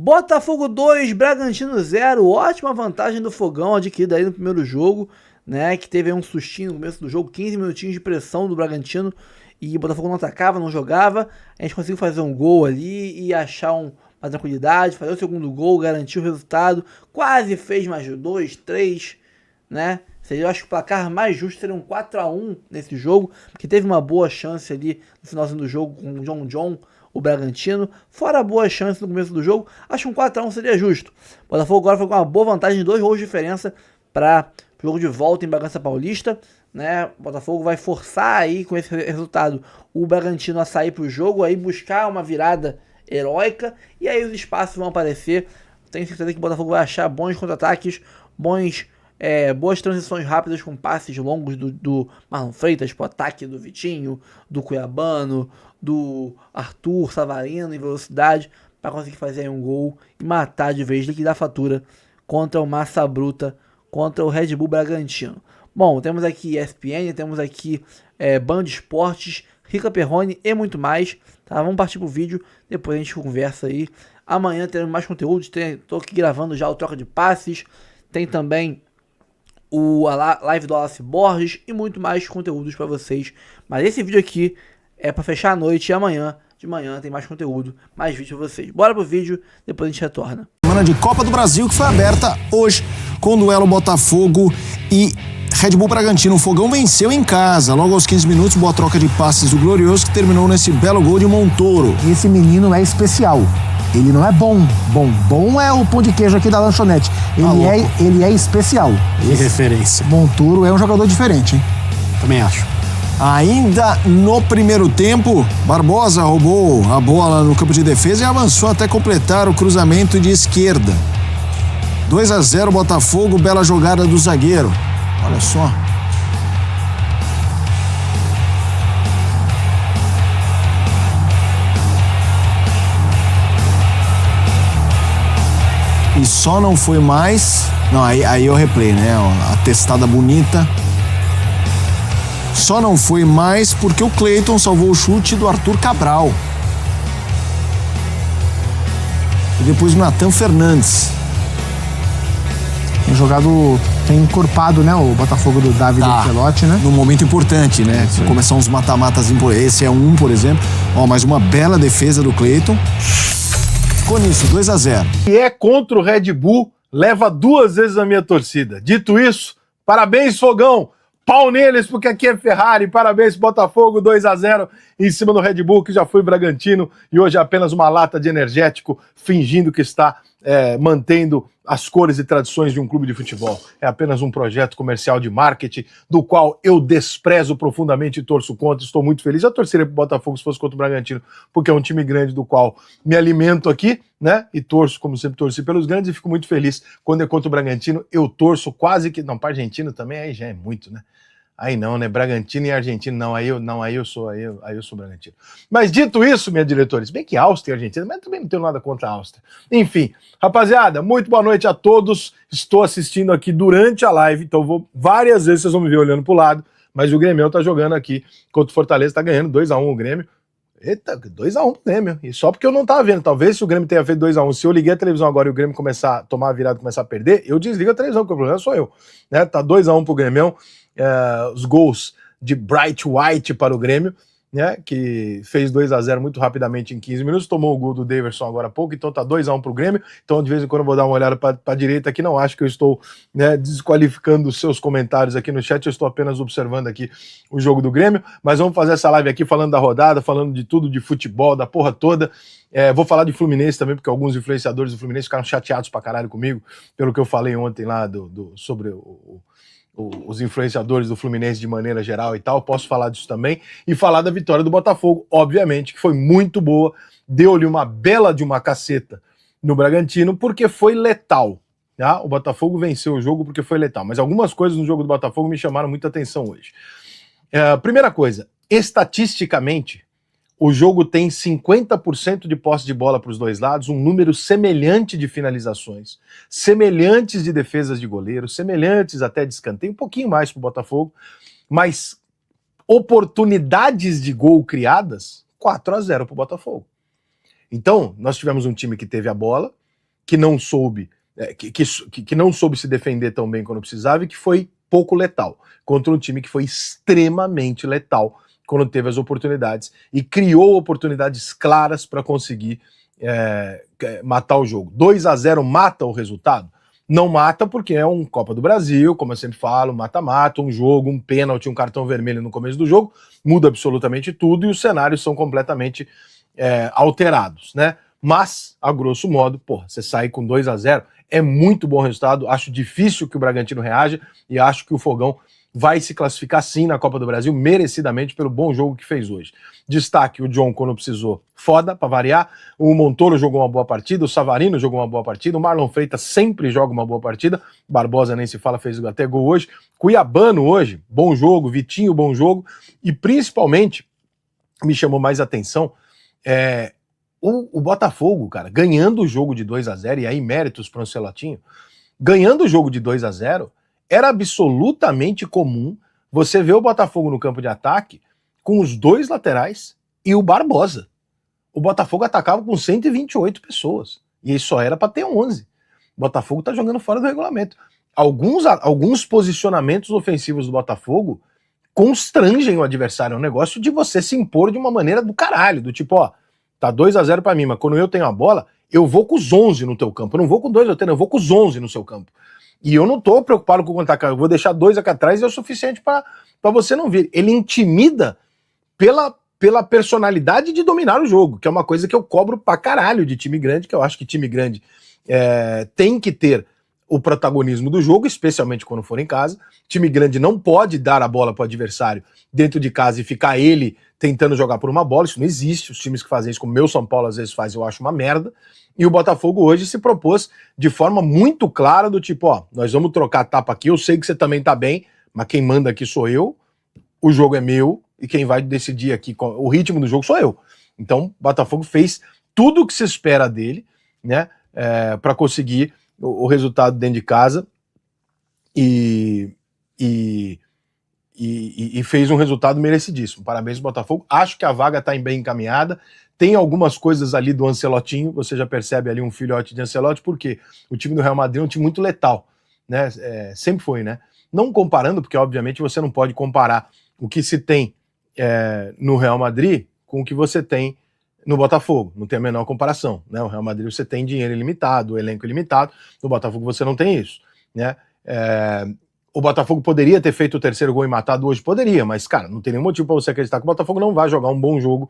Botafogo 2, Bragantino 0, ótima vantagem do Fogão adquirida aí no primeiro jogo, né, que teve aí um sustinho no começo do jogo, 15 minutinhos de pressão do Bragantino e o Botafogo não atacava, não jogava, a gente conseguiu fazer um gol ali e achar uma tranquilidade, fazer o segundo gol, garantir o resultado, quase fez mais 2, 3, né, eu acho que o placar mais justo seria um 4-1 nesse jogo, porque teve uma boa chance ali no finalzinho do jogo com o John, o Bragantino, fora a boa chance no começo do jogo, acho que um 4-1 seria justo. O Botafogo agora foi com uma boa vantagem de 2 gols de diferença para o jogo de volta em Bragança Paulista, né? O Botafogo vai forçar aí com esse resultado o Bragantino a sair para o jogo, aí buscar uma virada heróica e aí os espaços vão aparecer. Tenho certeza que o Botafogo vai achar bons contra-ataques, boas transições rápidas com passes longos do Marlon Freitas pro ataque do Vitinho, do Cuiabano, do Arthur Savarino em velocidade para conseguir fazer aí um gol e matar de vez, liquidar a fatura contra o Massa Bruta, contra o Red Bull Bragantino. Bom, temos aqui ESPN, temos aqui Band Esportes, Rica Perrone e muito mais, tá? Vamos partir pro vídeo, depois a gente conversa aí. Amanhã teremos mais conteúdo, tô aqui gravando já o Troca de Passes, tem também a live do Wallace Borges e muito mais conteúdos para vocês. Mas esse vídeo aqui é para fechar a noite e amanhã de manhã tem mais conteúdo, mais vídeo para vocês. Bora pro vídeo, depois a gente retorna. Semana de Copa do Brasil que foi aberta hoje com o duelo Botafogo e Red Bull Bragantino. O Fogão venceu em casa. Logo aos 15 minutos, boa troca de passes do Glorioso que terminou nesse belo gol de Montoro. Esse menino é especial. Ele não é bom. Bom é o pão de queijo aqui da lanchonete. Ele é especial. Que referência. Montoro é um jogador diferente, hein? Também acho. Ainda no primeiro tempo, Barbosa roubou a bola no campo de defesa e avançou até completar o cruzamento de esquerda. 2-0 Botafogo, bela jogada do zagueiro. Olha só. E só não foi mais... Não, aí eu replay, né? A testada bonita. Só não foi mais porque o Cleiton salvou o chute do Arthur Cabral. E depois o Natan Fernandes. Tem encorpado, né, o Botafogo do David Ancelotti, né? Num momento importante, né? Começar uns mata-matas, esse é um, por exemplo. Ó, mais uma bela defesa do Cleiton. Ficou nisso, 2-0. E é contra o Red Bull, leva 2 vezes a minha torcida. Dito isso, parabéns, Fogão! Pau neles, porque aqui é Ferrari. Parabéns, Botafogo, 2-0 em cima do Red Bull, que já foi Bragantino e hoje é apenas uma lata de energético, fingindo que está mantendo as cores e tradições de um clube de futebol. É apenas um projeto comercial de marketing, do qual eu desprezo profundamente e torço contra. Estou muito feliz. Eu torceria para o Botafogo se fosse contra o Bragantino, porque é um time grande do qual me alimento aqui, né? E torço, como sempre torci pelos grandes, e fico muito feliz quando é contra o Bragantino. Eu torço quase que... Não, para argentino também, aí já é muito, né? Aí não, né? Bragantino e Argentina, aí eu sou Bragantino. Mas dito isso, minha diretora, se bem que Áustria e Argentina, mas também não tenho nada contra a Áustria. Enfim, rapaziada, muito boa noite a todos. Estou assistindo aqui durante a live, então várias vezes vocês vão me ver olhando pro lado, mas o Grêmio tá jogando aqui contra o Fortaleza, tá ganhando 2-1 o Grêmio. Eita, 2-1 pro Grêmio. E só porque eu não tava vendo. Talvez se o Grêmio tenha feito 2-1, se eu liguei a televisão agora e o Grêmio começar a tomar a virada e começar a perder, eu desligo a televisão, porque o problema sou eu. Né? Tá 2-1 pro Grêmio. Os gols de Bright White para o Grêmio, né, que fez 2-0 muito rapidamente em 15 minutos, tomou o gol do Daverson agora há pouco, então tá 2-1 para o Grêmio. Então de vez em quando eu vou dar uma olhada para a direita aqui, não acho que eu estou, né, desqualificando os seus comentários aqui no chat, eu estou apenas observando aqui o jogo do Grêmio, mas vamos fazer essa live aqui falando da rodada, falando de tudo, de futebol, da porra toda. Vou falar de Fluminense também, porque alguns influenciadores do Fluminense ficaram chateados pra caralho comigo, pelo que eu falei ontem lá sobre os influenciadores do Fluminense de maneira geral e tal. Posso falar disso também e falar da vitória do Botafogo, obviamente, que foi muito boa, deu-lhe uma bela de uma caceta no Bragantino, porque foi letal, tá? O Botafogo venceu o jogo porque foi letal, mas algumas coisas no jogo do Botafogo me chamaram muita atenção hoje. Primeira coisa, estatisticamente, o jogo tem 50% de posse de bola para os dois lados, um número semelhante de finalizações, semelhantes de defesas de goleiro, semelhantes até de escanteio, um pouquinho mais para o Botafogo, mas oportunidades de gol criadas, 4-0 para o Botafogo. Então, nós tivemos um time que teve a bola, que não soube que não soube se defender tão bem quando precisava e que foi pouco letal contra um time que foi extremamente letal quando teve as oportunidades e criou oportunidades claras para conseguir matar o jogo. 2-0 mata o resultado? Não mata porque é um Copa do Brasil, como eu sempre falo, mata-mata, um jogo, um pênalti, um cartão vermelho no começo do jogo, muda absolutamente tudo e os cenários são completamente alterados, né? Mas, a grosso modo, você sai com 2-0, é muito bom resultado, acho difícil que o Bragantino reaja e acho que o Fogão vai se classificar sim na Copa do Brasil, merecidamente pelo bom jogo que fez hoje. Destaque, o John quando precisou, foda, pra variar, o Montoro jogou uma boa partida, o Savarino jogou uma boa partida, o Marlon Freitas sempre joga uma boa partida, Barbosa nem se fala, fez até gol hoje, Cuiabano hoje, bom jogo, Vitinho, bom jogo, e principalmente, me chamou mais atenção, o Botafogo, cara, ganhando o jogo de 2-0, e aí méritos para o Ancelotinho, ganhando o jogo de 2-0, era absolutamente comum você ver o Botafogo no campo de ataque com os dois laterais e o Barbosa. O Botafogo atacava com 128 pessoas, e isso só era para ter 11. O Botafogo tá jogando fora do regulamento. Alguns posicionamentos ofensivos do Botafogo constrangem o adversário, é um negócio de você se impor de uma maneira do caralho, do tipo, tá 2-0 pra mim, mas quando eu tenho a bola, eu vou com os 11 no teu campo. Eu não vou com 2 eu vou com os 11 no seu campo. E eu não tô preocupado com o contato, eu vou deixar 2 aqui atrás e é o suficiente pra você não vir. Ele intimida pela personalidade de dominar o jogo, que é uma coisa que eu cobro pra caralho de time grande, que eu acho que time grande tem que ter o protagonismo do jogo, especialmente quando for em casa. Time grande não pode dar a bola pro adversário dentro de casa e ficar ele tentando jogar por uma bola, isso não existe. Os times que fazem isso, como o meu São Paulo às vezes faz, eu acho uma merda. E o Botafogo hoje se propôs de forma muito clara do tipo, nós vamos trocar tapa aqui, eu sei que você também tá bem, mas quem manda aqui sou eu, o jogo é meu, e quem vai decidir aqui o ritmo do jogo sou eu. Então, o Botafogo fez tudo o que se espera dele, né, para conseguir o resultado dentro de casa e fez um resultado merecidíssimo. Parabéns ao Botafogo. Acho que a vaga está bem encaminhada. Tem algumas coisas ali do Ancelotinho, você já percebe ali um filhote de Ancelotti, porque o time do Real Madrid é um time muito letal, né? Sempre foi, né? Não comparando, porque obviamente você não pode comparar o que se tem no Real Madrid com o que você tem no Botafogo, não tem a menor comparação, né? O Real Madrid você tem dinheiro ilimitado, elenco ilimitado, no Botafogo você não tem isso, né? O Botafogo poderia ter feito o terceiro gol e matado hoje? Poderia, mas, cara, não tem nenhum motivo para você acreditar que o Botafogo não vai jogar um bom jogo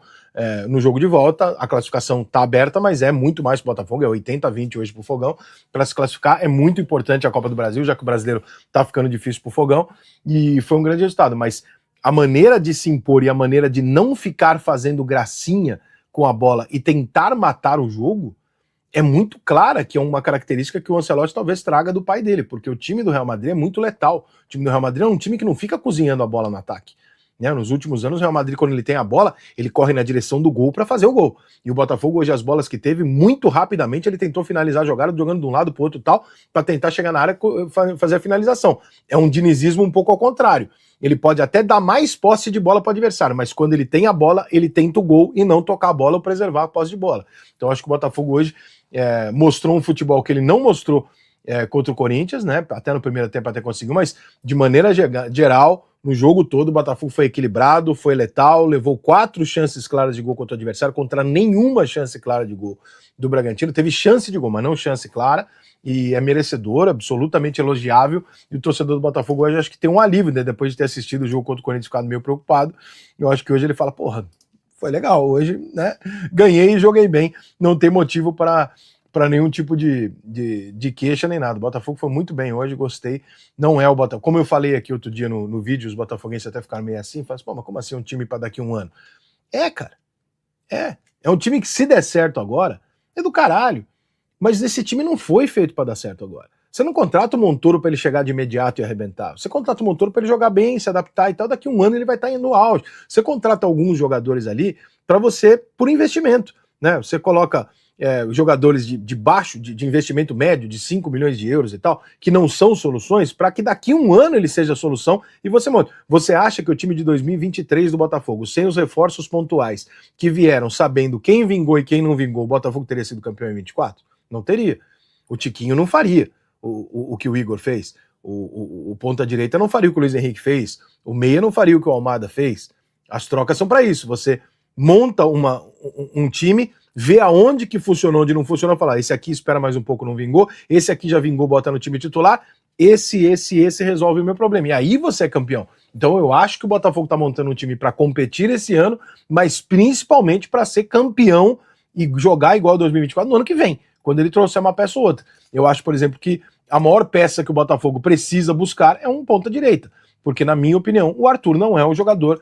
no jogo de volta. A classificação tá aberta, mas é muito mais pro Botafogo, é 80-20 hoje pro Fogão. Para se classificar é muito importante a Copa do Brasil, já que o brasileiro tá ficando difícil pro Fogão, e foi um grande resultado, mas a maneira de se impor e a maneira de não ficar fazendo gracinha com a bola e tentar matar o jogo é muito clara, que é uma característica que o Ancelotti talvez traga do pai dele, porque o time do Real Madrid é muito letal. O time do Real Madrid é um time que não fica cozinhando a bola no ataque, né? Nos últimos anos, o Real Madrid, quando ele tem a bola, ele corre na direção do gol para fazer o gol. E o Botafogo, hoje, as bolas que teve, muito rapidamente ele tentou finalizar a jogada, jogando de um lado pro outro e tal, para tentar chegar na área e fazer a finalização. É um dinizismo um pouco ao contrário. Ele pode até dar mais posse de bola para o adversário, mas quando ele tem a bola, ele tenta o gol e não tocar a bola ou preservar a posse de bola. Então acho que o Botafogo hoje mostrou um futebol que ele não mostrou contra o Corinthians, né? Até no primeiro tempo até conseguiu, mas de maneira geral, no jogo todo, o Botafogo foi equilibrado, foi letal, levou 4 chances claras de gol contra o adversário, contra nenhuma chance clara de gol do Bragantino. Teve chance de gol, mas não chance clara, e é merecedor, absolutamente elogiável, e o torcedor do Botafogo hoje acho que tem um alívio, né? Depois de ter assistido o jogo contra o Corinthians e ficado meio preocupado, eu acho que hoje ele fala, porra, foi legal, hoje, né, ganhei e joguei bem, não tem motivo para nenhum tipo de queixa nem nada. O Botafogo foi muito bem hoje, gostei. Não é o Botafogo, como eu falei aqui outro dia no vídeo, os botafoguenses até ficaram meio assim, falaram, pô, mas como assim um time para daqui a um ano? Cara, é um time que se der certo agora, é do caralho, mas esse time não foi feito para dar certo agora. Você não contrata o Montoro para ele chegar de imediato e arrebentar. Você contrata o Montoro para ele jogar bem, se adaptar e tal. Daqui a um ano ele vai estar indo no auge. Você contrata alguns jogadores ali para você, por investimento, né? Você coloca jogadores de baixo, de investimento médio, de 5 milhões de euros e tal, que não são soluções, para que daqui a um ano ele seja a solução e você monta. Você acha que o time de 2023 do Botafogo, sem os reforços pontuais que vieram, sabendo quem vingou e quem não vingou, o Botafogo teria sido campeão em 24? Não teria. O Tiquinho não faria o que o Igor fez. O ponta-direita não faria o que o Luiz Henrique fez. O meia não faria o que o Almada fez. As trocas são para isso. Você monta um time, vê aonde que funcionou, onde não funcionou, fala, esse aqui espera mais um pouco, não vingou, esse aqui já vingou, bota no time titular, esse resolve o meu problema. E aí você é campeão. Então eu acho que o Botafogo tá montando um time para competir esse ano, mas principalmente para ser campeão e jogar igual 2024 no ano que vem, quando ele trouxer uma peça ou outra. Eu acho, por exemplo, que a maior peça que o Botafogo precisa buscar é um ponta-direita, porque na minha opinião, o Arthur não é um jogador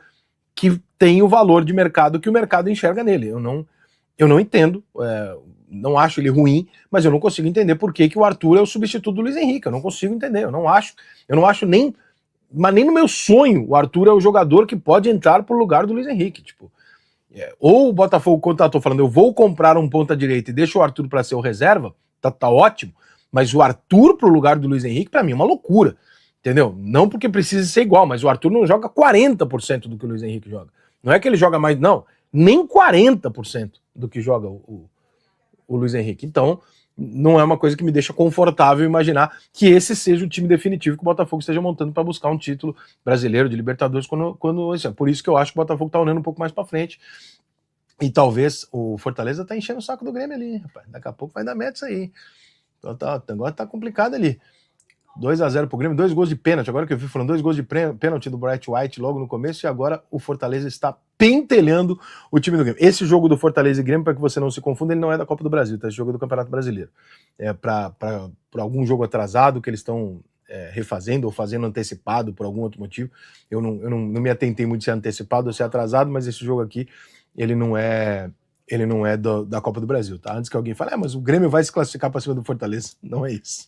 que tem o valor de mercado que o mercado enxerga nele. Eu não entendo, não acho ele ruim, mas eu não consigo entender por que o Arthur é o substituto do Luiz Henrique. Eu não consigo entender, eu não acho nem, mas nem no meu sonho o Arthur é o jogador que pode entrar pro lugar do Luiz Henrique. Tipo, ou o Botafogo contratou falando, eu vou comprar um ponta-direita e deixo o Arthur para ser o reserva, tá ótimo, mas o Arthur pro lugar do Luiz Henrique, para mim, é uma loucura. Entendeu? Não porque precisa ser igual, mas o Arthur não joga 40% do que o Luiz Henrique joga. Não é que ele joga mais, não, nem 40% do que joga o Luiz Henrique. Então, não é uma coisa que me deixa confortável imaginar que esse seja o time definitivo que o Botafogo esteja montando para buscar um título brasileiro de Libertadores quando assim, por isso que eu acho que o Botafogo tá olhando um pouco mais para frente. E talvez o Fortaleza tá enchendo o saco do Grêmio ali, rapaz. Daqui a pouco vai dar meta isso aí. Então o negócio tá complicado ali. 2-0 pro Grêmio, 2 gols de pênalti. Agora que eu vi falando, 2 gols de pênalti do Bright White logo no começo, e agora o Fortaleza está pentelhando o time do Grêmio. Esse jogo do Fortaleza e Grêmio, para que você não se confunda, ele não é da Copa do Brasil, tá? Esse jogo é do Campeonato Brasileiro. É para algum jogo atrasado que eles estão refazendo ou fazendo antecipado por algum outro motivo. Eu não me atentei muito se é antecipado ou se é atrasado, mas esse jogo aqui, ele não é da Copa do Brasil, tá? Antes que alguém fale, mas o Grêmio vai se classificar para cima do Fortaleza. Não é isso.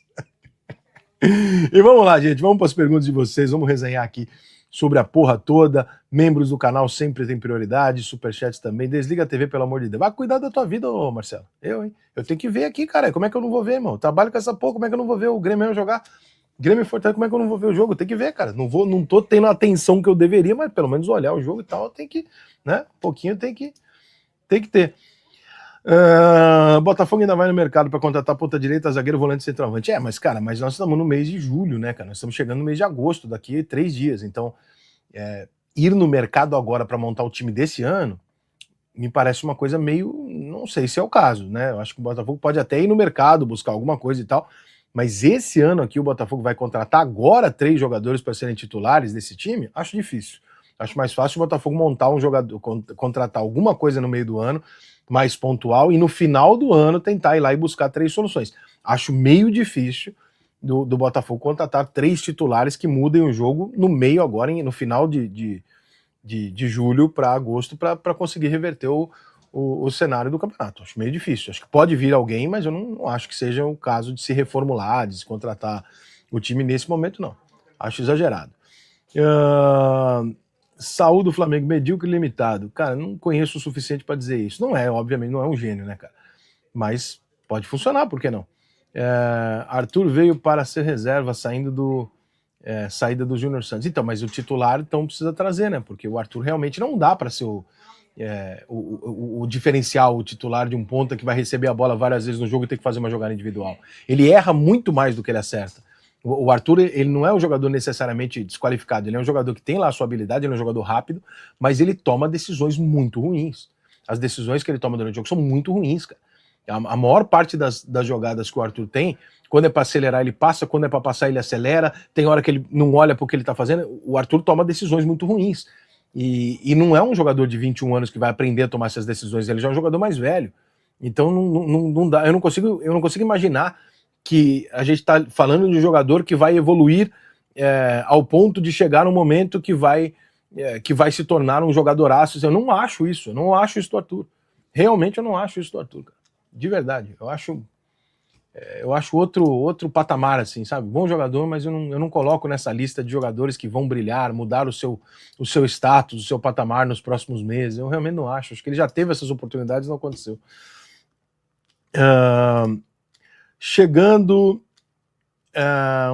E vamos lá, gente, vamos para as perguntas de vocês, vamos resenhar aqui sobre a porra toda. Membros do canal sempre tem prioridade, superchats também. Desliga a TV, pelo amor de Deus. Vai cuidar da tua vida, ô Marcelo. Hein? Eu tenho que ver aqui, cara. Como é que eu não vou ver, irmão? Eu trabalho com essa porra, como é que eu não vou ver o Grêmio jogar? Grêmio e Fortaleza, como é que eu não vou ver o jogo? Tem que ver, cara. Não tô tendo a atenção que eu deveria, mas pelo menos olhar o jogo e tal, tem que, né? Um pouquinho tem que ter. Botafogo ainda vai no mercado para contratar ponta direita, zagueiro, volante e centroavante. Mas cara, nós estamos no mês de julho, né, cara? Nós estamos chegando no mês de agosto, daqui 3 dias. Então, ir no mercado agora para montar o time desse ano me parece uma coisa meio, não sei se é o caso, né? Eu acho que o Botafogo pode até ir no mercado buscar alguma coisa e tal, mas esse ano aqui o Botafogo vai contratar agora 3 jogadores para serem titulares desse time? Acho difícil. Acho mais fácil o Botafogo montar um jogador, contratar alguma coisa no meio do ano mais pontual e no final do ano tentar ir lá e buscar 3 soluções. Acho meio difícil do Botafogo contratar 3 titulares que mudem o jogo no meio agora, no final de julho para agosto, para conseguir reverter o cenário do campeonato. Acho meio difícil. Acho que pode vir alguém, mas eu não acho que seja o caso de se reformular, de se contratar o time nesse momento, não. Acho exagerado. Saúde do Flamengo, medíocre limitado. Cara, não conheço o suficiente para dizer isso. Obviamente, não é um gênio, né, cara? Mas pode funcionar, por que não? Arthur veio para ser reserva, saída do Júnior Santos. Então, mas o titular, então, precisa trazer, né? Porque o Arthur realmente não dá para ser o diferencial, o titular de um ponta que vai receber a bola várias vezes no jogo e ter que fazer uma jogada individual. Ele erra muito mais do que ele acerta. O Arthur, ele não é um jogador necessariamente desqualificado, ele é um jogador que tem lá a sua habilidade, ele é um jogador rápido, mas ele toma decisões muito ruins. As decisões que ele toma durante o jogo são muito ruins, cara. A maior parte das jogadas que o Arthur tem, quando é para acelerar ele passa, quando é para passar ele acelera, tem hora que ele não olha para o que ele tá fazendo, o Arthur toma decisões muito ruins. E não é um jogador de 21 anos que vai aprender a tomar essas decisões, ele já é um jogador mais velho. Então não dá, eu não consigo imaginar que a gente está falando de um jogador que vai evoluir ao ponto de chegar num momento que vai se tornar um jogadoraço. Eu não acho isso do Arthur. Realmente eu não acho isso do Arthur, cara. De verdade. Eu acho outro patamar, assim, sabe? Bom jogador, mas eu não coloco nessa lista de jogadores que vão brilhar, mudar o seu status, o seu patamar nos próximos meses. Eu realmente não acho. Acho que ele já teve essas oportunidades e não aconteceu. Chegando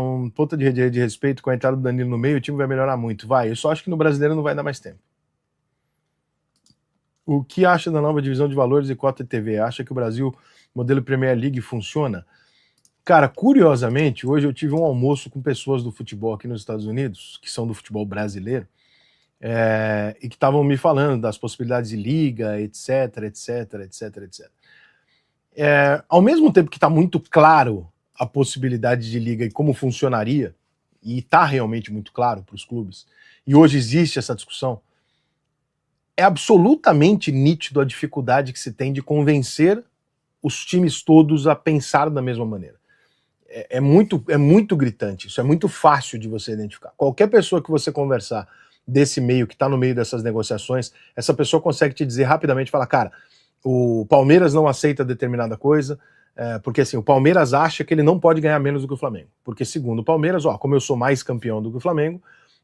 um ponto de respeito com a entrada do Danilo no meio, o time vai melhorar muito. Vai, eu só acho que no Brasileiro não vai dar mais tempo. O que acha da nova divisão de valores e cota de TV? Acha que o Brasil, modelo Premier League, funciona? Cara, curiosamente, hoje eu tive um almoço com pessoas do futebol aqui nos Estados Unidos, que são do futebol brasileiro, e que estavam me falando das possibilidades de liga, etc, etc, etc, etc. Ao mesmo tempo que está muito claro a possibilidade de liga e como funcionaria, e está realmente muito claro para os clubes, e hoje existe essa discussão, é absolutamente nítido a dificuldade que se tem de convencer os times todos a pensar da mesma maneira. É muito gritante, isso é muito fácil de você identificar. Qualquer pessoa que você conversar desse meio, que está no meio dessas negociações, essa pessoa consegue te dizer rapidamente, fala, cara, o Palmeiras não aceita determinada coisa, porque assim, o Palmeiras acha que ele não pode ganhar menos do que o Flamengo, porque segundo o Palmeiras, como eu sou mais campeão do que o Flamengo,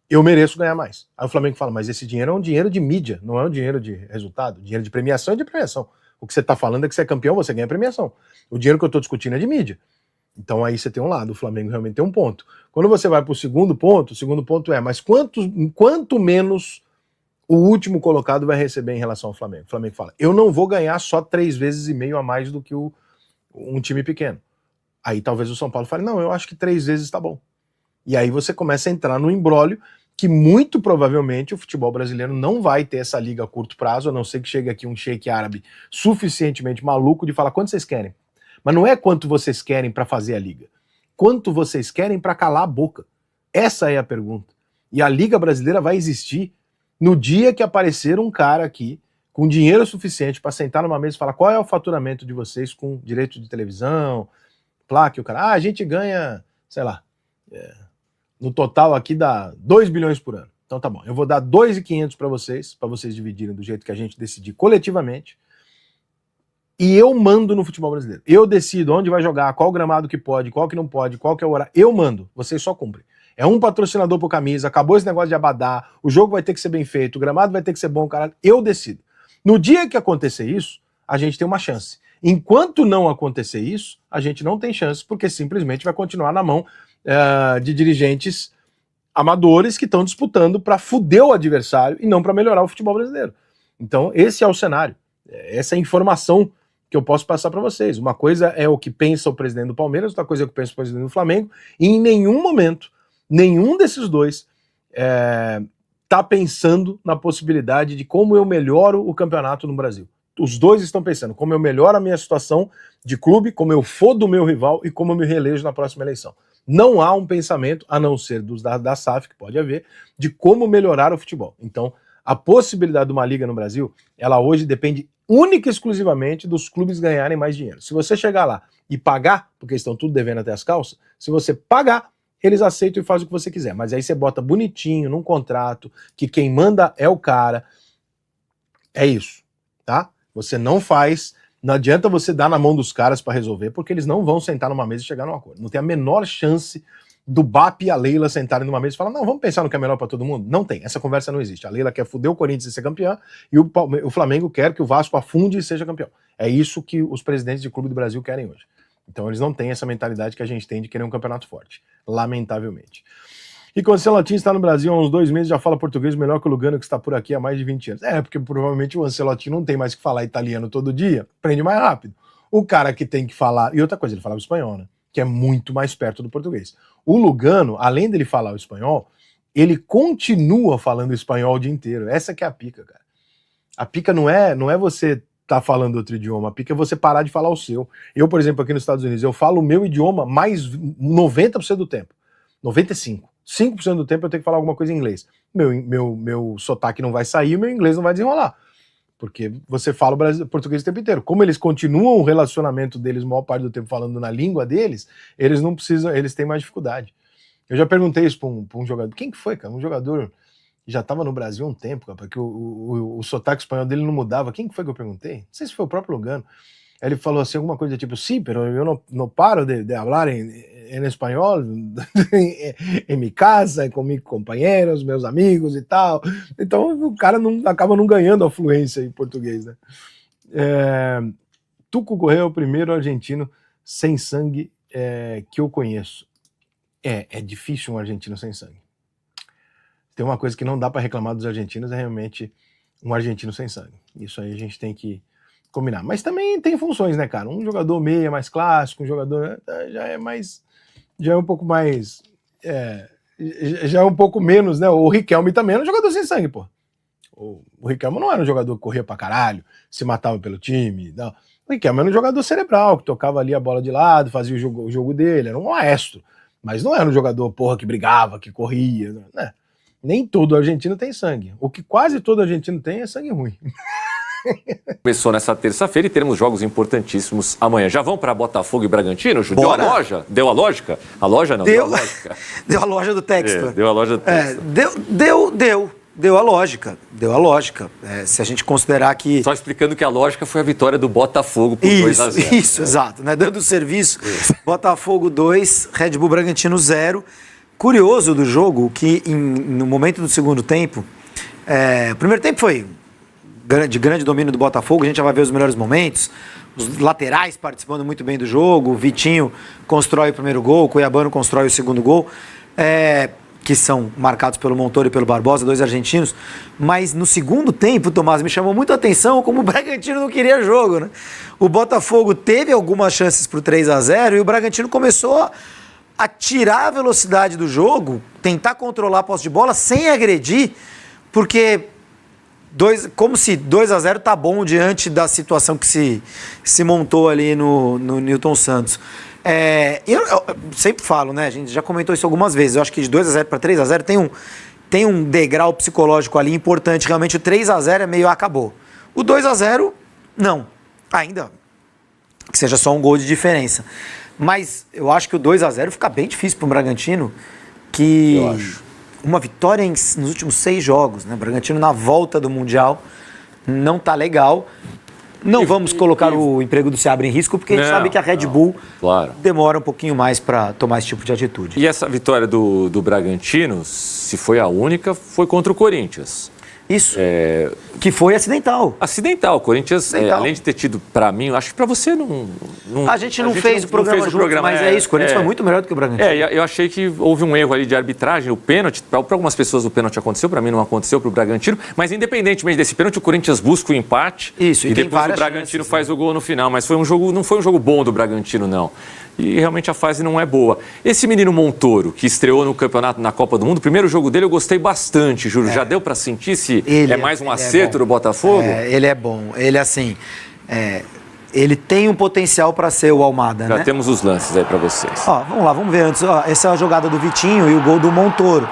eu mereço ganhar mais. Aí o Flamengo fala, mas esse dinheiro é um dinheiro de mídia, não é um dinheiro de resultado, dinheiro de premiação é de premiação. O que você está falando é que você é campeão, você ganha premiação. O dinheiro que eu estou discutindo é de mídia. Então aí você tem um lado, o Flamengo realmente tem um ponto. Quando você vai para o segundo ponto mas quanto menos o último colocado vai receber em relação ao Flamengo? O Flamengo fala, eu não vou ganhar só 3,5 vezes a mais do que um time pequeno. Aí talvez o São Paulo fale, não, eu acho que 3 vezes está bom. E aí você começa a entrar no imbróglio que muito provavelmente o futebol brasileiro não vai ter essa liga a curto prazo, a não ser que chegue aqui um sheik árabe suficientemente maluco de falar quanto vocês querem. Mas não é quanto vocês querem para fazer a liga. Quanto vocês querem para calar a boca? Essa é a pergunta. E a liga brasileira vai existir no dia que aparecer um cara aqui com dinheiro suficiente para sentar numa mesa e falar qual é o faturamento de vocês com direito de televisão, placa, o cara, a gente ganha, sei lá, no total aqui dá 2 bilhões por ano. Então tá bom, eu vou dar 2.500 para vocês dividirem do jeito que a gente decidir coletivamente, e eu mando no futebol brasileiro. Eu decido onde vai jogar, qual gramado que pode, qual que não pode, qual que é o horário. Eu mando, vocês só cumprem. É um patrocinador por camisa, acabou esse negócio de abadá, o jogo vai ter que ser bem feito, o gramado vai ter que ser bom, caralho. Eu decido. No dia que acontecer isso, a gente tem uma chance. Enquanto não acontecer isso, a gente não tem chance, porque simplesmente vai continuar na mão de dirigentes amadores que estão disputando para fuder o adversário e não para melhorar o futebol brasileiro. Então, esse é o cenário. Essa é a informação que eu posso passar para vocês. Uma coisa é o que pensa o presidente do Palmeiras, outra coisa é o que pensa o presidente do Flamengo, e em nenhum momento, nenhum desses dois está pensando na possibilidade de como eu melhoro o campeonato no Brasil. Os dois estão pensando como eu melhoro a minha situação de clube, como eu fodo o meu rival e como eu me reelejo na próxima eleição. Não há um pensamento, a não ser dos da SAF, que pode haver, de como melhorar o futebol. Então, a possibilidade de uma liga no Brasil, ela hoje depende única e exclusivamente dos clubes ganharem mais dinheiro. Se você chegar lá e pagar, porque estão tudo devendo até as calças, se você pagar, eles aceitam e fazem o que você quiser. Mas aí você bota bonitinho num contrato, que quem manda é o cara. É isso, tá? Você não faz, não adianta você dar na mão dos caras para resolver, porque eles não vão sentar numa mesa e chegar num acordo. Não tem a menor chance do BAP e a Leila sentarem numa mesa e falar, não, vamos pensar no que é melhor para todo mundo? Não tem, essa conversa não existe. A Leila quer fuder o Corinthians e ser campeão, e o Flamengo quer que o Vasco afunde e seja campeão. É isso que os presidentes de clube do Brasil querem hoje. Então eles não têm essa mentalidade que a gente tem de querer um campeonato forte, lamentavelmente. E quando o Ancelotti está no Brasil há uns 2 meses, já fala português melhor que o Lugano, que está por aqui há mais de 20 anos. Porque provavelmente o Ancelotti não tem mais que falar italiano todo dia, aprende mais rápido. O cara que tem que falar... E outra coisa, ele falava espanhol, né? Que é muito mais perto do português. O Lugano, além dele falar o espanhol, ele continua falando espanhol o dia inteiro. Essa que é a pica, cara. A pica não é você tá falando outro idioma, a pica é você parar de falar o seu. Eu, por exemplo, aqui nos Estados Unidos, eu falo o meu idioma mais 90% do tempo. 95%. 5% do tempo eu tenho que falar alguma coisa em inglês. Meu sotaque não vai sair, meu inglês não vai desenrolar. Porque você fala português o tempo inteiro. Como eles continuam o relacionamento deles, a maior parte do tempo falando na língua deles, eles não precisam, eles têm mais dificuldade. Eu já perguntei isso para um jogador. Quem que foi, cara? Um jogador que já estava no Brasil há um tempo, cara, porque o sotaque espanhol dele não mudava. Quem que foi que eu perguntei? Não sei se foi o próprio Lugano. Aí ele falou assim, alguma coisa tipo, sí, pero eu não paro de falar em espanhol em minha casa, com meus companheiros, meus amigos e tal. Então o cara acaba não ganhando a fluência em português, né? Tuco Correa é o primeiro argentino sem sangue que eu conheço. É difícil um argentino sem sangue. Tem uma coisa que não dá para reclamar dos argentinos, é realmente um argentino sem sangue. Isso aí a gente tem que combinar. Mas também tem funções, né, cara? Um jogador meia mais clássico, um jogador já é um pouco mais, já é um pouco menos, né? O Riquelme também era um jogador sem sangue, pô. O Riquelme não era um jogador que corria pra caralho, se matava pelo time, não. O Riquelme era um jogador cerebral, que tocava ali a bola de lado, fazia o jogo dele, era um maestro. Mas não era um jogador, porra, que brigava, que corria, né? Nem todo argentino tem sangue. O que quase todo argentino tem é sangue ruim. Começou nessa terça-feira e teremos jogos importantíssimos amanhã. Já vão para Botafogo e Bragantino? Deu a loja? Deu a lógica? A loja não, deu a lógica. Deu a loja do texto. Deu a loja do texto. Deu a lógica. Deu a lógica. Se a gente considerar que... Só explicando que a lógica foi a vitória do Botafogo por 2-0. Isso, exato. Né? Dando serviço, Botafogo 2, Red Bull Bragantino 0. Curioso do jogo que no momento do segundo tempo, o primeiro tempo foi de grande domínio do Botafogo, a gente já vai ver os melhores momentos, os laterais participando muito bem do jogo, o Vitinho constrói o primeiro gol, o Cuiabano constrói o segundo gol, que são marcados pelo Montoro e pelo Barbosa, 2 argentinos, mas no segundo tempo, Tomás, me chamou muito a atenção como o Bragantino não queria jogo, né? O Botafogo teve algumas chances para o 3-0 e o Bragantino começou a tirar a velocidade do jogo, tentar controlar a posse de bola sem agredir, porque como se 2-0 tá bom diante da situação que se montou ali no Newton Santos. Eu sempre falo, né? A gente já comentou isso algumas vezes. Eu acho que de 2-0 para 3-0 tem um degrau psicológico ali importante. Realmente o 3-0 é meio acabou. O 2-0, não. Ainda que seja só um gol de diferença. Mas eu acho que o 2-0 fica bem difícil para o Bragantino, que eu acho. Uma vitória nos últimos 6 jogos, né? O Bragantino na volta do Mundial não tá legal. Não vamos colocar o emprego do Seabra em risco, porque a gente sabe que a Red Bull demora um pouquinho mais para tomar esse tipo de atitude. E essa vitória do Bragantino, se foi a única, foi contra o Corinthians. Isso, que foi acidental. Acidental. O Corinthians, além de ter tido, para mim, acho que para você não... A gente não fez o programa juntos, mas é isso. O Corinthians foi muito melhor do que o Bragantino. Eu achei que houve um erro ali de arbitragem. O pênalti, para algumas pessoas o pênalti aconteceu, para mim não aconteceu, para o Bragantino. Mas independentemente desse pênalti, o Corinthians busca o empate. Isso, e depois o Bragantino faz o gol no final. Mas não foi um jogo bom do Bragantino, não. E realmente a fase não é boa. Esse menino Montoro, que estreou no campeonato, na Copa do Mundo, o primeiro jogo dele eu gostei bastante, juro. Já deu para sentir se é mais um acerto do Botafogo? Ele é bom. Ele, assim, ele tem um potencial para ser o Almada, né? Já temos os lances aí para vocês. Vamos lá, vamos ver antes. Essa é a jogada do Vitinho e o gol do Montoro.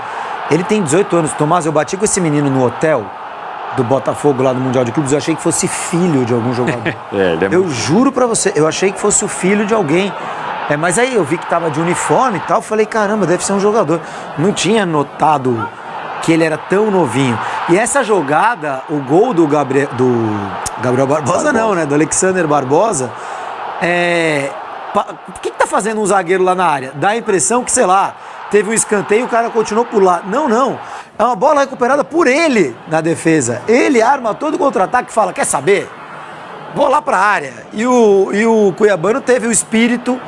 Ele tem 18 anos. Tomás, eu bati com esse menino no hotel do Botafogo lá no Mundial de Clubes. Eu achei que fosse filho de algum jogador. Eu juro para você, eu achei que fosse o filho de alguém. Mas aí eu vi que tava de uniforme e tal, falei, caramba, deve ser um jogador. Não tinha notado que ele era tão novinho. E essa jogada, o gol do Gabriel Barbosa não, né? Do Alexander Barbosa, o que tá fazendo um zagueiro lá na área? Dá a impressão que, sei lá, teve um escanteio e o cara continuou por lá. Não. É uma bola recuperada por ele na defesa. Ele arma todo o contra-ataque e fala, quer saber? Vou lá pra área. E o Cuiabano teve o espírito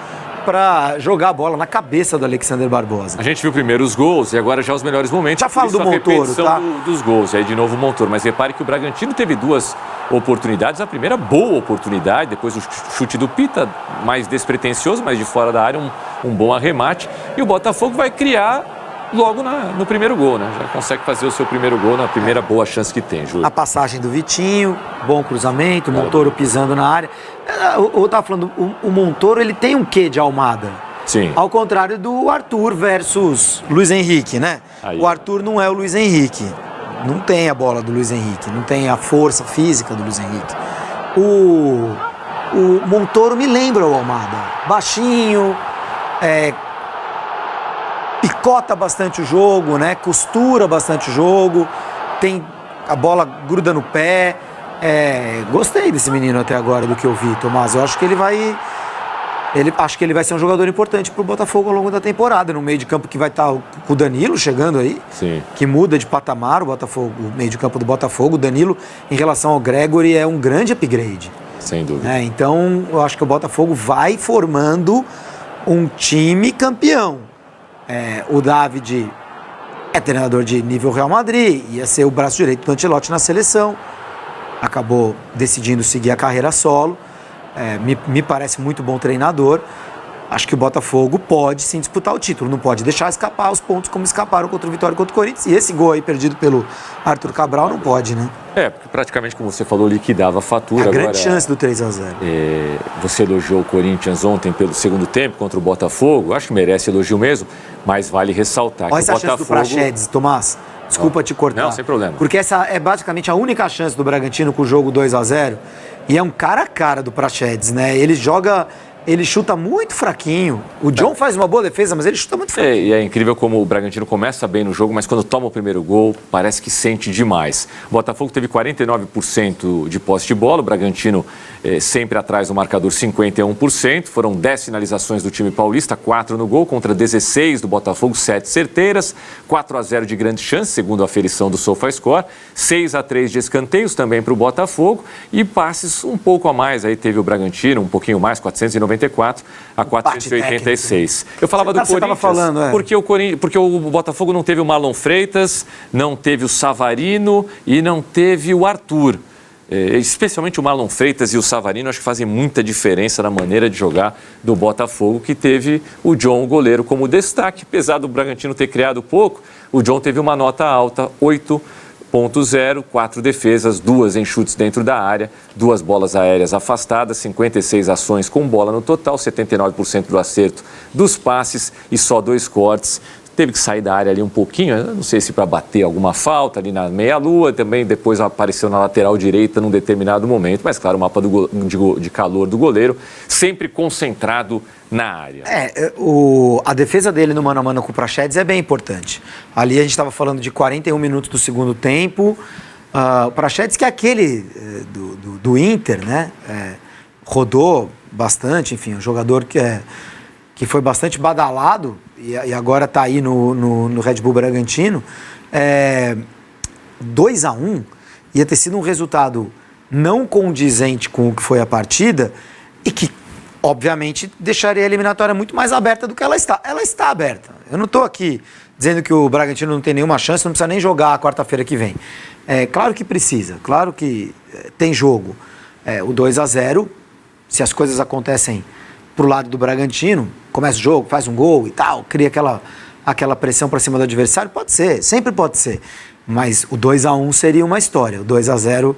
para jogar a bola na cabeça do Alexander Barbosa. A gente viu primeiro os gols e agora já os melhores momentos. Já falo do Montoro, tá? Dos gols, aí de novo o Montoro. Mas repare que o Bragantino teve 2 oportunidades. A primeira, boa oportunidade, depois o chute do Pita, mais despretensioso, mas de fora da área, um bom arremate. E o Botafogo vai criar logo no primeiro gol, né? Já consegue fazer o seu primeiro gol na primeira boa chance que tem, Júlio. A passagem do Vitinho, bom cruzamento, o Montoro pisando na área. Eu tava falando, o Montoro, ele tem um quê de Almada? Sim. Ao contrário do Arthur versus Luiz Henrique, né? O Arthur não é o Luiz Henrique. Não tem a bola do Luiz Henrique, não tem a força física do Luiz Henrique. O Montoro me lembra o Almada. Baixinho, picota bastante o jogo, né? Costura bastante o jogo, tem a bola gruda no pé. Gostei desse menino até agora do que eu vi, Tomás. Eu acho que ele vai ser um jogador importante pro Botafogo ao longo da temporada, no meio de campo que vai estar com o Danilo chegando aí. Sim. Que muda de patamar o meio de campo do Botafogo. O Danilo, em relação ao Gregory, é um grande upgrade. Sem dúvida. Então, eu acho que o Botafogo vai formando um time campeão. O David é treinador de nível Real Madrid, ia ser o braço direito do Ancelotti na seleção. acabou decidindo seguir a carreira solo. Me parece muito bom treinador. Acho que o Botafogo pode sim disputar o título, não pode deixar escapar os pontos como escaparam contra o Vitória e contra o Corinthians. E esse gol aí perdido pelo Arthur Cabral não pode, né? Porque praticamente, como você falou, liquidava a fatura. A grande chance do 3-0. Você elogiou o Corinthians ontem pelo segundo tempo contra o Botafogo. Acho que merece elogio mesmo, mas vale ressaltar Olha que essa o Botafogo... chance do Praxedes, Tomás. Desculpa te cortar. Não, sem problema. Porque essa é basicamente a única chance do Bragantino com o jogo 2-0. E é um cara a cara do Praxedes, né? Ele chuta muito fraquinho. O John faz uma boa defesa, mas ele chuta muito fraquinho. E é incrível como o Bragantino começa bem no jogo, mas quando toma o primeiro gol, parece que sente demais. O Botafogo teve 49% de posse de bola, o Bragantino sempre atrás do marcador 51%. Foram 10 finalizações do time paulista, 4 no gol, contra 16 do Botafogo, 7 certeiras, 4-0 de grande chance, segundo a aferição do SofaScore, 6-3 de escanteios também para o Botafogo e passes um pouco a mais. Aí teve o Bragantino, um pouquinho mais, 494 a 486. Eu falava do Corinthians porque o Botafogo não teve o Marlon Freitas, não teve o Savarino e não teve o Arthur. Especialmente o Marlon Freitas e o Savarino, acho que fazem muita diferença na maneira de jogar do Botafogo, que teve o John, o goleiro, como destaque. Apesar do Bragantino ter criado pouco, o John teve uma nota alta, 8.0, 4 defesas, 2 em chutes dentro da área, 2 bolas aéreas afastadas, 56 ações com bola no total, 79% do acerto dos passes e só 2 cortes. Teve que sair da área ali um pouquinho, não sei se para bater alguma falta ali na meia-lua, também depois apareceu na lateral direita num determinado momento, mas claro, o mapa de calor do goleiro, sempre concentrado na área. A defesa dele no mano a mano com o Praxedes é bem importante. Ali a gente estava falando de 41 minutos do segundo tempo, o Praxedes, que é aquele do Inter, né? Rodou bastante, enfim, um jogador que foi bastante badalado e agora está aí no Red Bull Bragantino. 2-1 ia ter sido um resultado não condizente com o que foi a partida e que, obviamente, deixaria a eliminatória muito mais aberta do que ela está. Ela está aberta. Eu não estou aqui dizendo que o Bragantino não tem nenhuma chance, não precisa nem jogar a quarta-feira que vem. Claro que precisa, claro que tem jogo. O 2-0, se as coisas acontecem pro lado do Bragantino, começa o jogo, faz um gol e tal, cria aquela pressão para cima do adversário, pode ser, sempre pode ser. Mas o 2-1 seria uma história, o 2-0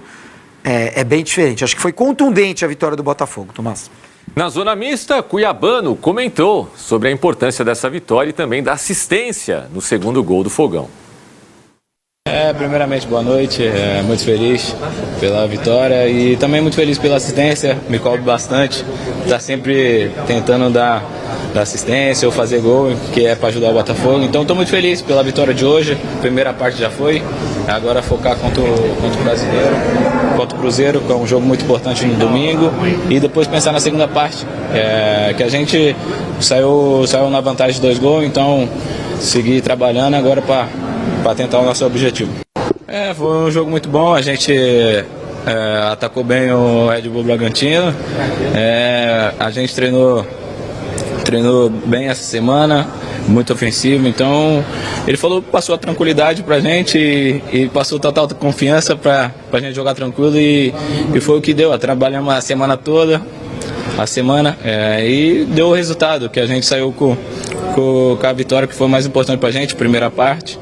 é bem diferente. Acho que foi contundente a vitória do Botafogo, Tomás. Na zona mista, Cuiabano comentou sobre a importância dessa vitória e também da assistência no segundo gol do Fogão. Primeiramente, boa noite, muito feliz pela vitória e também muito feliz pela assistência, me cobre bastante, está sempre tentando dar assistência ou fazer gol, que é para ajudar o Botafogo, então estou muito feliz pela vitória de hoje, a primeira parte já foi, agora focar contra o Brasileiro, contra o Cruzeiro, que é um jogo muito importante no domingo, e depois pensar na segunda parte, que a gente saiu na vantagem de 2 gols, então seguir trabalhando agora para tentar o nosso objetivo. Foi um jogo muito bom, a gente atacou bem o Red Bull Bragantino, a gente treinou bem essa semana, muito ofensivo, então ele passou a tranquilidade pra gente e passou total confiança pra gente jogar tranquilo e foi o que deu, trabalhamos a semana toda, e deu o resultado, que a gente saiu com a vitória que foi mais importante pra gente, primeira parte.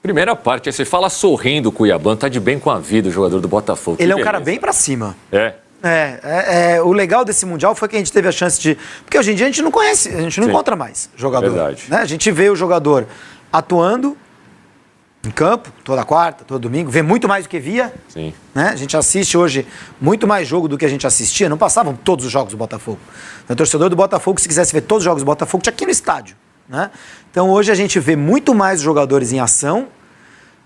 Primeira parte, aí você fala sorrindo o Cuiabano, tá de bem com a vida o jogador do Botafogo. Ele é um cara bem pra cima. O legal desse Mundial foi que a gente teve a chance de... Porque hoje em dia a gente não conhece, a gente não encontra mais jogador. Verdade. Né? A gente vê o jogador atuando em campo, toda quarta, todo domingo, vê muito mais do que via. Sim. Né? A gente assiste hoje muito mais jogo do que a gente assistia, não passavam todos os jogos do Botafogo. O torcedor do Botafogo, se quisesse ver todos os jogos do Botafogo, tinha aqui no estádio. Né? Então hoje a gente vê muito mais jogadores em ação,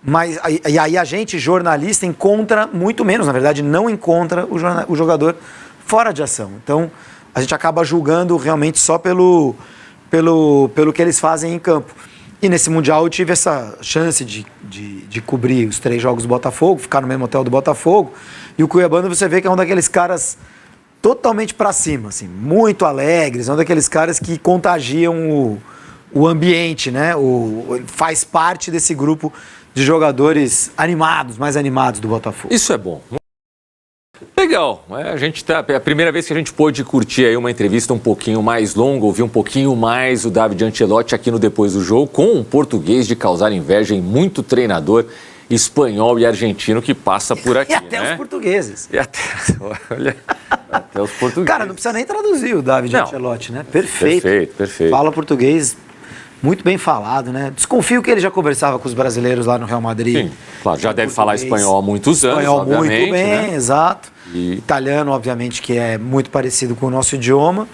mas e aí a gente, jornalista, encontra muito menos, na verdade não encontra o jogador fora de ação. Então a gente acaba julgando realmente só pelo que eles fazem em campo. E nesse Mundial eu tive essa chance de cobrir os 3 jogos do Botafogo, ficar no mesmo hotel do Botafogo, e o Cuiabano você vê que é um daqueles caras totalmente pra cima, assim, muito alegres, é um daqueles caras que contagiam o ambiente, né? Faz parte desse grupo de jogadores animados, mais animados do Botafogo. Isso é bom. Legal, é a primeira vez que a gente pôde curtir aí uma entrevista um pouquinho mais longa, ouvir um pouquinho mais o David Ancelotti aqui no Depois do Jogo, com um português de causar inveja em muito treinador espanhol e argentino que passa por aqui. E até os portugueses. E até, olha, até os portugueses. Cara, não precisa nem traduzir o David Ancelotti, né? Perfeito. Perfeito. Fala português muito bem falado, né? Desconfio que ele já conversava com os brasileiros lá no Real Madrid. Sim, claro, já deve falar espanhol há muitos anos, obviamente. Muito bem, né? Exato. Italiano, obviamente, que é muito parecido com o nosso idioma.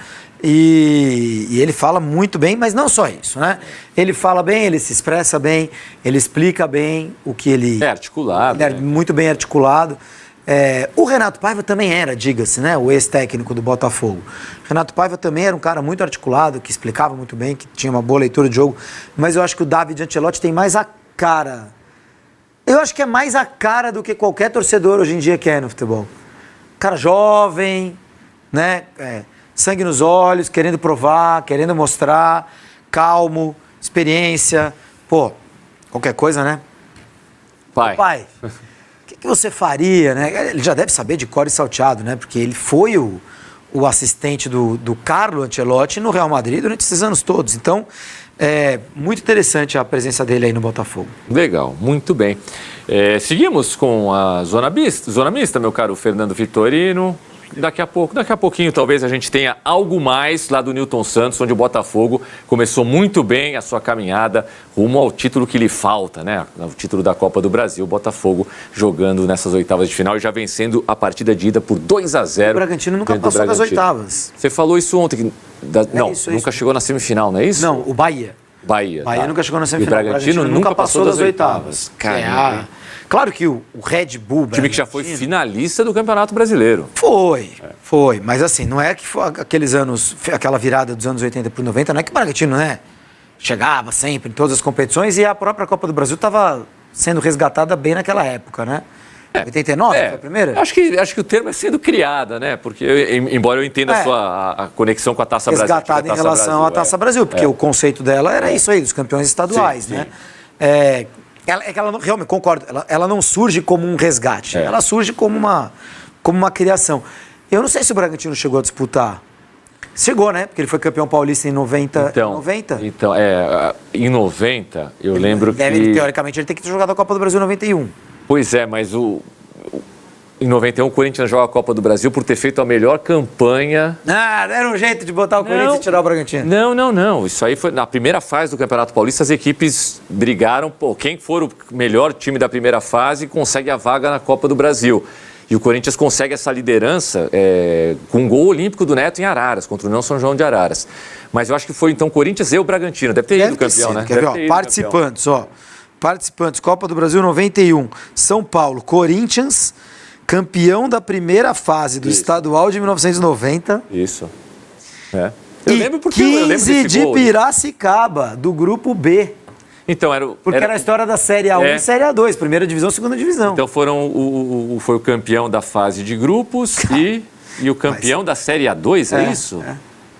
E ele fala muito bem, mas não só isso, né? Ele fala bem, ele se expressa bem, ele explica bem o que ele... É articulado. Ele é muito bem articulado. O Renato Paiva também era, diga-se, né? O ex-técnico do Botafogo. O Renato Paiva também era um cara muito articulado, que explicava muito bem, que tinha uma boa leitura de jogo. Mas eu acho que o David Ancelotti tem mais a cara. Eu acho que é mais a cara do que qualquer torcedor hoje em dia quer no futebol. Cara jovem, né? Sangue nos olhos, querendo provar, querendo mostrar, calmo, experiência. Pô, qualquer coisa, né? Pai, o que você faria, né? Ele já deve saber de cor e salteado, né? Porque ele foi o assistente do Carlo Ancelotti no Real Madrid durante esses anos todos. Então, é muito interessante a presença dele aí no Botafogo. Legal, muito bem. Seguimos com a zona mista, meu caro Fernando Vitorino. Daqui a pouquinho talvez a gente tenha algo mais lá do Nilton Santos, onde o Botafogo começou muito bem a sua caminhada rumo ao título que lhe falta, né? O título da Copa do Brasil. O Botafogo jogando nessas oitavas de final e já vencendo a partida de ida por 2-0. O Bragantino nunca passou das oitavas. Você falou isso ontem. Nunca chegou na semifinal, não é isso? Não, o Bahia. Bahia Nunca chegou na semifinal. E o Bragantino nunca passou das oitavas. Caramba. Claro que o Red Bull... time que já foi finalista do Campeonato Brasileiro. Foi. Mas assim, não é que foi aqueles anos, aquela virada dos anos 80 para 90, não é que o Bragantino, né? Chegava sempre em todas as competições e a própria Copa do Brasil estava sendo resgatada bem naquela época, né? 89 foi a primeira? Acho que o termo é sendo criada, né? Porque, embora eu entenda a conexão com a Taça Brasil. Resgatada em relação à Taça Brasil, porque o conceito dela era isso aí, dos campeões estaduais, sim, né? Ela realmente, concordo, ela não surge como um resgate, ela surge como uma criação. Eu não sei se o Bragantino chegou a disputar. Chegou, né? Porque ele foi campeão paulista em 90. Então, em 90, eu lembro que... Teoricamente, ele tem que ter jogado a Copa do Brasil em 91. Pois é, mas em 91 o Corinthians joga a Copa do Brasil por ter feito a melhor campanha. Era um jeito de botar o Corinthians e tirar o Bragantino. Não. Isso aí foi na primeira fase do Campeonato Paulista, as equipes brigaram, quem for o melhor time da primeira fase consegue a vaga na Copa do Brasil. E o Corinthians consegue essa liderança com um gol olímpico do Neto em Araras, contra o União São João de Araras. Mas eu acho que foi então Corinthians e o Bragantino. Deve ter ido campeão, né? Quer ver, participantes, Participantes, Copa do Brasil 91, São Paulo, Corinthians, campeão da primeira fase do estadual de 1990. Isso. Eu lembro porque 15 de Piracicaba, do grupo B. Então, era a história da Série A1 e Série A2, primeira divisão, segunda divisão. Então foi o campeão da fase de grupos e o campeão da Série A2, é isso?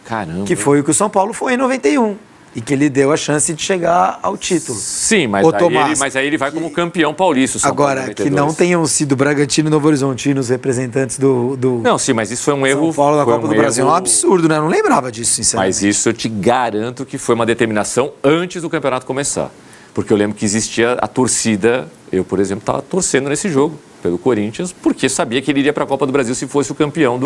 Caramba. Que foi o que o São Paulo foi em 91. E que lhe deu a chance de chegar ao título. Sim, mas aí ele vai como campeão paulista. Agora, que não tenham sido Bragantino e Novo Horizontino os representantes do... Não, sim, mas isso foi um erro... São Paulo na Copa do Brasil é um absurdo, né? Eu não lembrava disso, sinceramente. Mas isso eu te garanto que foi uma determinação antes do campeonato começar. Porque eu lembro que existia a torcida... Eu, por exemplo, estava torcendo nesse jogo pelo Corinthians, porque sabia que ele iria para a Copa do Brasil se fosse o campeão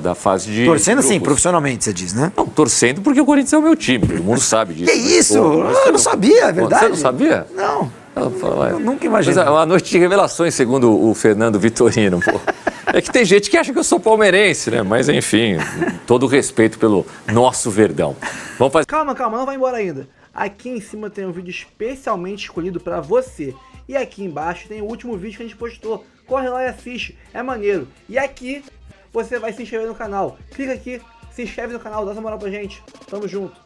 da fase de... Torcendo assim, profissionalmente, você diz, né? Não, torcendo porque o Corinthians é o meu time, todo mundo sabe disso. Que isso? Eu não sabia, é verdade. Você não sabia? Não. Eu nunca imaginei. Mas é uma noite de revelações, segundo o Fernando Vitorino, pô. É que tem gente que acha que eu sou palmeirense, né? Mas enfim, todo o respeito pelo nosso Verdão. Vamos fazer... Calma, não vai embora ainda. Aqui em cima tem um vídeo especialmente escolhido para você. E aqui embaixo tem o último vídeo que a gente postou. Corre lá e assiste, é maneiro. E aqui você vai se inscrever no canal. Clica aqui, se inscreve no canal, dá essa moral pra gente. Tamo junto.